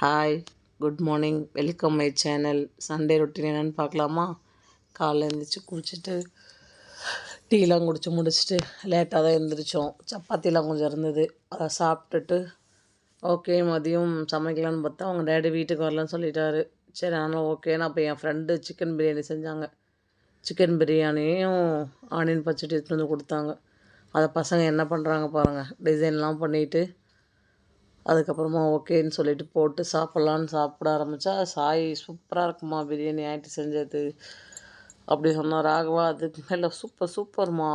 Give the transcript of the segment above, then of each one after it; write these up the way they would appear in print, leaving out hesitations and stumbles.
Hi, good morning, welcome my channel. Sunday routine என்னென்னு பார்க்கலாமா? காலைல எழுந்திரிச்சி குளிச்சுட்டு டீலாம் குடிச்சு முடிச்சுட்டு லேட்டாக தான் எழுந்திரிச்சோம். சப்பாத்திலாம் கொஞ்சம் இருந்தது, அதை சாப்பிட்டுட்டு ஓகே மதியம் சமைக்கலான்னு பார்த்தா அவங்க டேடி வீட்டுக்கு வரலன்னு சொல்லிட்டாரு. சரி அதனால் ஓகேன்னு அப்போ என் ஃப்ரெண்டு சிக்கன் பிரியாணி செஞ்சாங்க. சிக்கன் பிரியாணியும் ஆனியன் பச்சடி எடுத்துகிட்டு வந்து கொடுத்தாங்க. அதை பசங்க என்ன பண்ணுறாங்க பாருங்கள், டிசைன்லாம் பண்ணிவிட்டு அதுக்கப்புறமா ஓகேன்னு சொல்லிட்டு போட்டு சாப்பிட்லான்னு சாப்பிட ஆரம்பித்தா, சாய் சூப்பராக இருக்குமா பிரியாணி ஆகிட்டு செஞ்சது அப்படி சொன்னார். ராகவா அதுக்கு மேலே சூப்பர் சூப்பர்மா,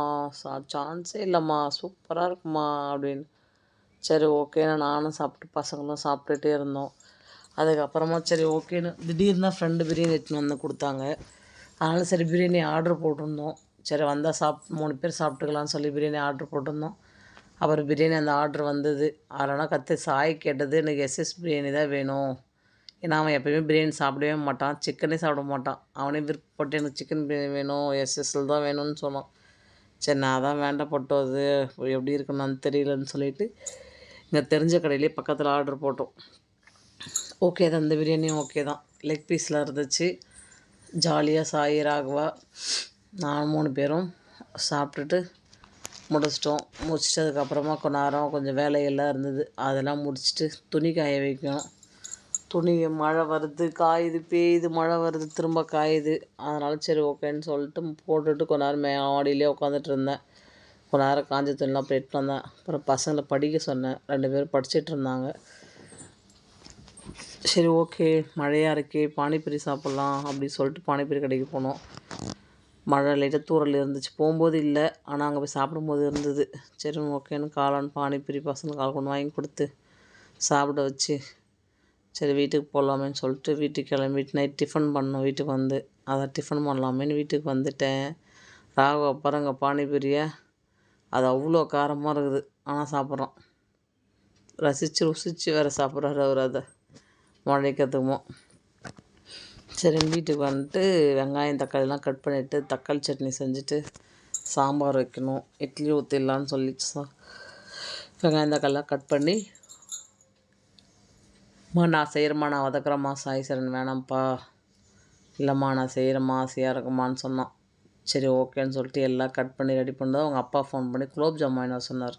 சான்ஸே இல்லைம்மா, சூப்பராக இருக்குமா அப்படின்னு. சரி ஓகேன்னு நானும் சாப்பிட்டு பசங்களும் சாப்பிட்டுட்டே இருந்தோம். அதுக்கப்புறமா சரி ஓகேன்னு திடீர்னு ஃப்ரெண்டு பிரியாணி எடுத்துன்னு வந்து கொடுத்தாங்க. அதனால் சரி பிரியாணி ஆர்டர் போட்டிருந்தோம். சரி வந்தால் 3 பேர் சாப்பிட்டுக்கலான்னு சொல்லி பிரியாணி ஆர்டர் போட்டிருந்தோம். அப்புறம் பிரியாணி அந்த ஆர்டர் வந்தது. அதனால் சாய் கேட்டது எனக்கு எஸ்எஸ் பிரியாணி தான் வேணும். ஏன்னா அவன் எப்போயுமே பிரியாணி சாப்பிடவே மாட்டான், சிக்கனே சாப்பிட மாட்டான். அவனே விருப்பப்பட்டு எனக்கு சிக்கன் பிரியாணி வேணும், எஸ்எஸ்ஸில் தான் வேணும்னு சொன்னான். சரி நான் தான் வேண்டப்பட்டோ அது எப்படி இருக்குன்னு தெரியலன்னு சொல்லிவிட்டு இங்கே தெரிஞ்ச கடையிலே பக்கத்தில் ஆர்டர் போட்டோம். ஓகே தான், இந்த பிரியாணியும் ஓகே தான். லெக் பீஸில் இருந்துச்சு. ஜாலியாக சாய், ராகவா, நான் 3 பேரும் சாப்பிட்டுட்டு முடிச்சிட்டோம். முடிச்சிட்டதுக்கப்புறமா நேரம் கொஞ்சம் வேலையெல்லாம் இருந்தது, அதெல்லாம் முடிச்சுட்டு துணி காய வைக்கணும். துணி மழை வருது, காயுது, பெய்யுது, மழை வருது, திரும்ப காயுது. அதனால் சரி ஓகேன்னு சொல்லிட்டு போட்டுட்டு நேரம் மாடியிலே உட்காந்துட்டு இருந்தேன். நேரம் காஞ்ச துணிலாம் போயிட்டு வந்தேன். அப்புறம் பசங்களை படிக்க சொன்னேன், 2 பேரும் படிச்சுட்டு இருந்தாங்க. சரி ஓகே மழையாக இருக்கே, பானிபூரி சாப்பிட்லாம் அப்படின்னு சொல்லிட்டு பானிபூரி கடைக்கு போனோம். மழை லைட்டாக தூரல் இருந்துச்சு, போகும்போது இல்லை, ஆனால் அங்கே போய் சாப்பிடும்போது இருந்தது. சரி ஓகேன்னு காளான் பானிபூரி பசங்களுக்கு கொண்டு வாங்கி கொடுத்து சாப்பிட வச்சு சரி வீட்டுக்கு போகலாமேன்னு சொல்லிட்டு வீட்டுக்கு கிளம்பிட்டு நைட் டிஃபன் பண்ணோம். வீட்டுக்கு வந்து அதை டிஃபன் பண்ணலாமேன்னு வீட்டுக்கு வந்துட்டேன். ராகவ பாருங்க பானிபூரியை, அது அவ்வளோ காரமாக இருக்குது, ஆனால் சாப்பிட்றோம். ரசித்து ருசித்து வேறு சாப்பிட்றாரு அவர். அதை மழைக்கிறதுமோ சரி வீட்டுக்கு வந்துட்டு வெங்காயம் தக்காளிலாம் கட் பண்ணிவிட்டு தக்காளி சட்னி செஞ்சுட்டு சாம்பார் வைக்கணும், இட்லி ஊற்றிடலான்னு சொல்லி வெங்காயம் தக்காளிலாம் கட் பண்ணி நான் செய்கிறேம்மா, நான் வதக்குறேம்மா. சாய் சரண் வேணாம்ப்பா, இல்லைம்மா நான் செய்கிறேம்மா, ஆசையாக இருக்குமான்னு சொன்னான். சரி ஓகேன்னு சொல்லிட்டு எல்லாம் கட் பண்ணி ரெடி பண்ணது. அவங்க அப்பா ஃபோன் பண்ணி குலோப் ஜாமுன் வாங்கினா சொன்னார்.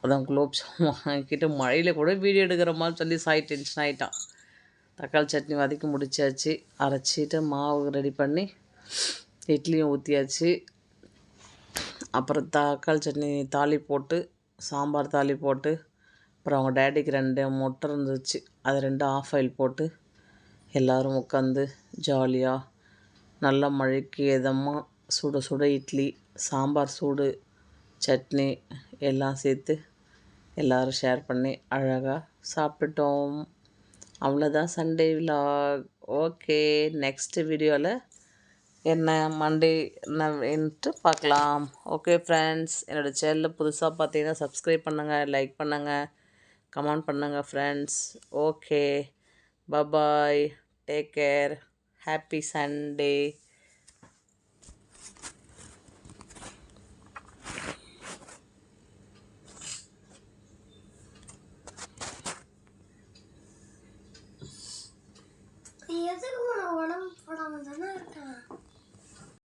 அதான் குலோப் ஜாமுன் வாங்கிக்கிட்டு மழையில் கூட வீடியோ எடுக்கிறோமான்னு சொல்லி சாய் டென்ஷன் ஆகிட்டான். தக்காளி சட்னி வதக்கி முடிச்சாச்சு, அரைச்சிட்டு மாவு ரெடி பண்ணி இட்லியும் ஊற்றியாச்சு. அப்புறம் தக்காளி சட்னி தாளி போட்டு சாம்பார் தாளி போட்டு அப்புறம் அவங்க டேடிக்கு 2 முட்டை இருந்துச்சு, அது 2 ஆஃப் ஆயில் போட்டு எல்லோரும் உட்காந்து ஜாலியாக நல்ல மழைக்கு எதமாக சுட சுட இட்லி, சாம்பார் சூடு, சட்னி எல்லாம் சேர்த்து எல்லோரும் ஷேர் பண்ணி அழகாக சாப்பிட்டுட்டோம். அவ்வளோதான் சண்டே விலாக். ஓகே, நெக்ஸ்ட் வீடியோவில் என்ன மண்டே என்னன்ட்டு பார்க்கலாம். ஓகே ஃப்ரெண்ட்ஸ், என்னோடய சேனலில் புதுசாக பார்த்தீங்கன்னா சப்ஸ்கிரைப் பண்ணுங்கள், லைக் பண்ணுங்கள், கமெண்ட் பண்ணுங்கள் friends. Okay, bye bye, take care, happy Sunday.